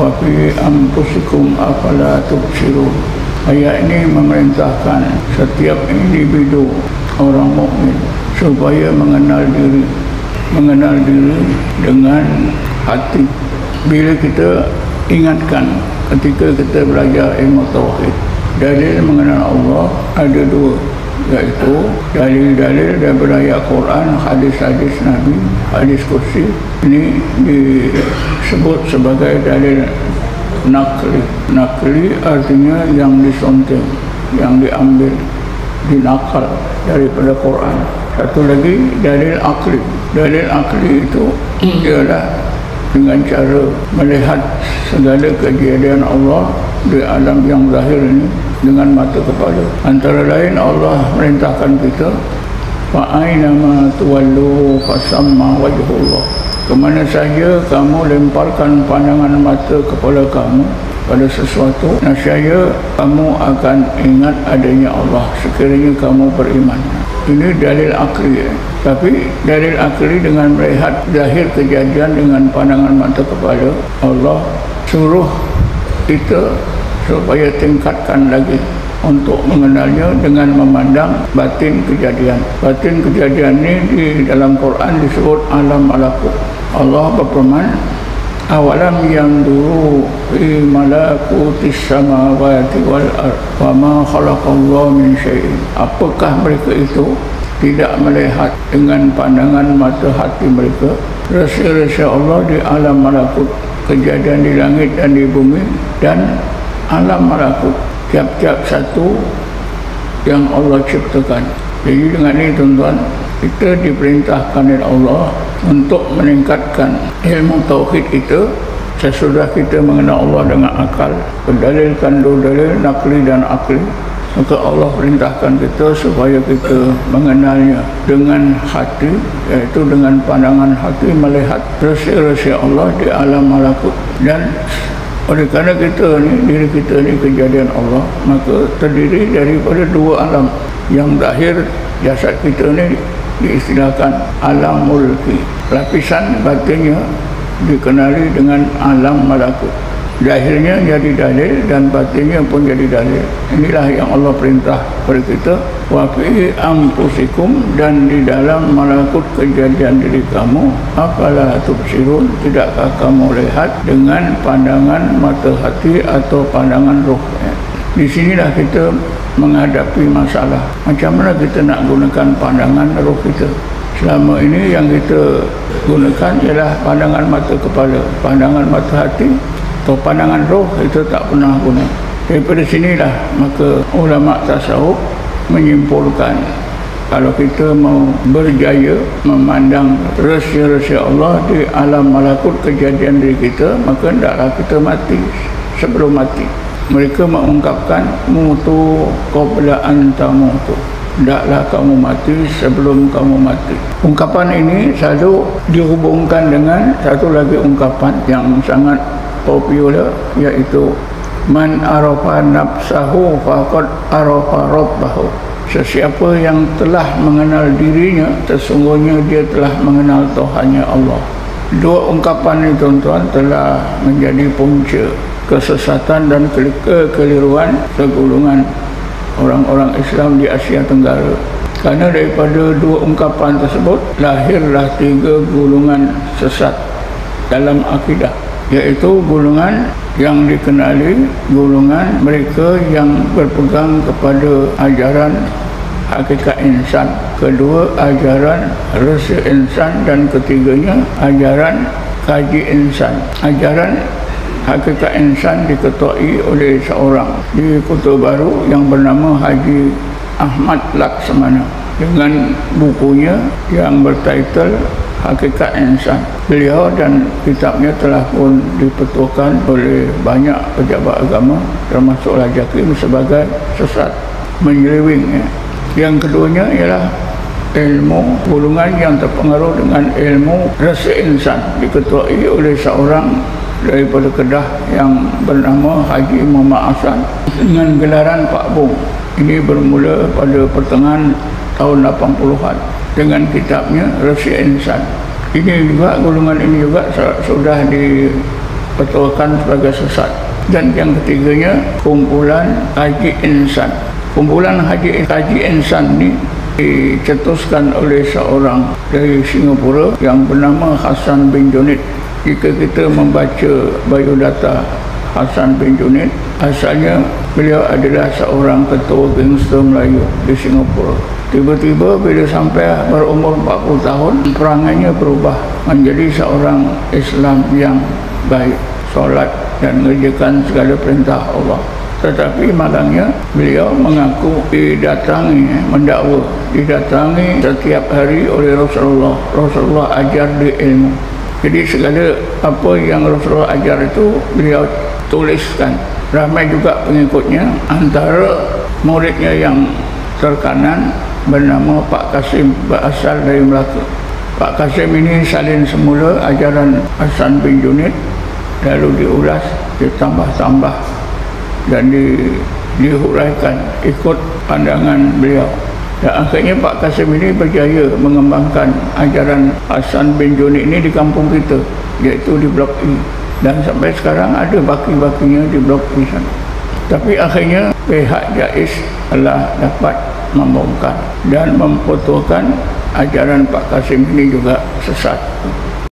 wa fi anfusikum afala tubsirun. Ayat ini memerintahkan setiap individu orang mukmin supaya mengenal diri dengan hati. Bila kita ingatkan ketika kita belajar ilmu tauhid, dalil mengenal Allah ada dua, iaitu dalil-dalil daripada ayat Quran, hadis-hadis Nabi, hadis kursi. Ini disebut sebagai dalil nakli artinya yang disonting, yang diambil, dinakal daripada Quran. Satu lagi dalil akli. Dalil akli itu ialah dengan cara melihat segala kejadian Allah di alam yang zahir ini dengan mata kepala. Antara lain Allah merintahkan kita, fa aynama tuwallu fasamma wajhullah. Kemana saja kamu lemparkan pandangan mata kepala kamu pada sesuatu, nescaya kamu akan ingat adanya Allah sekiranya kamu beriman. Ini dalil akli. Tapi dalil akli dengan melihat zahir kejadian dengan pandangan mata kepala, Allah suruh kita supaya tingkatkan lagi untuk mengenalnya dengan memandang batin kejadian. Batin kejadian ini di dalam Quran disebut alam malakut. Allah berfirman, awalam yanzuru fi malakutis samawati wal ard wa ma khalaqallahu min syai'in. Apakah mereka itu tidak melihat dengan pandangan mata hati mereka rahsia-rahsia Allah di alam malakut, kejadian di langit dan di bumi, dan alam malakut tiap-tiap satu yang Allah ciptakan. Jadi dengan ini tuan-tuan, kita diperintahkan oleh Allah untuk meningkatkan ilmu tauhid kita. Sesudah kita mengenal Allah dengan akal, berdalilkan dua dalil nakli dan akli, maka Allah perintahkan kita supaya kita mengenalnya dengan hati, iaitu dengan pandangan hati, melihat rahsia-rahsia Allah di alam malakut. Dan oleh kerana kita ni, diri kita ni kejadian Allah, maka terdiri daripada dua alam. Yang zahir jasad kita ni diistilahkan alam mulki, lapisan batinnya dikenali dengan alam malakut. Zahirnya jadi dalil dan batinnya pun jadi dalil. Inilah yang Allah perintah kepada kita, wa fi anfusikum, dan di dalam malakut kejadian diri kamu, afala tubsirun, tidakkah kamu lihat dengan pandangan mata hati atau pandangan roh. Di sinilah kita menghadapi masalah. Macam mana kita nak gunakan pandangan roh kita? Selama ini yang kita gunakan ialah pandangan mata kepala, pandangan mata hati atau pandangan roh itu tak pernah guna. Daripada sinilah maka ulama tasawuf menyimpulkan, kalau kita mau berjaya memandang rahsia-rahsia Allah di alam malakut kejadian diri kita, maka hendaklah kita mati. Sebelum mati mereka mengungkapkan mutu qabla an tamutu, hendaklah kamu mati sebelum kamu mati. Ungkapan ini selalu dihubungkan dengan satu lagi ungkapan yang sangat popular, iaitu man arafa nafsahu faqad arafa rabbahu. Sesiapa yang telah mengenal dirinya, sesungguhnya dia telah mengenal Tuhannya Allah. Dua ungkapan ini tuan-tuan telah menjadi punca kesesatan dan kekeliruan segolongan orang-orang Islam di Asia Tenggara. Karena daripada dua ungkapan tersebut lahirlah tiga golongan sesat dalam akidah, iaitu golongan yang dikenali golongan mereka yang berpegang kepada ajaran hakikat insan, kedua ajaran rahsia insan, dan ketiganya ajaran kaji insan. Ajaran hakikat insan diketuai oleh seorang di Kota Baru yang bernama Haji Ahmad Laksamana dengan bukunya yang bertitel Hakikat Insan. Beliau dan kitabnya telah pun dipetuakan oleh banyak pejabat agama termasuk Raja Kim sebagai sesat, menyeleweng. Yang keduanya ialah ilmu golongan yang terpengaruh dengan ilmu rahsia insan, diketuai oleh seorang daripada Kedah yang bernama Haji Muhammad Hasan dengan gelaran Pak Bung. Ini bermula pada pertengahan tahun 80-an dengan kitabnya Rahsia Insan. Ini juga golongan ini juga sudah petulkan sebagai sesat. Dan yang ketiganya, kumpulan Haji Insan. Kumpulan Haji Insan ini dicetuskan oleh seorang dari Singapura yang bernama Hassan bin Junid. Jika kita membaca biodata Hassan bin Junid, asalnya beliau adalah seorang ketua gangster Melayu di Singapura. Tiba-tiba bila sampai berumur 40 tahun, perangannya berubah menjadi seorang Islam yang baik, solat dan mengerjakan segala perintah Allah. Tetapi malangnya beliau mengaku didatangi setiap hari oleh Rasulullah. Rasulullah ajar dia ilmu. Jadi segala apa yang Rasulullah ajar itu beliau tuliskan. Ramai juga pengikutnya. Antara muridnya yang terkanan bernama Pak Kasim, berasal dari Melaka. Pak Kasim ini salin semula ajaran Hassan bin Junid, lalu diulas, ditambah-tambah dan dihuraikan ikut pandangan beliau. Dan akhirnya Pak Kasim ini berjaya mengembangkan ajaran Hassan bin Junid ini di kampung kita, iaitu di Blok E. Dan sampai sekarang ada baki-bakinya di Blok E sana. Tapi akhirnya pihak JAIS telah dapat membongkar dan memfotokan ajaran Pak Kasim ini juga sesat.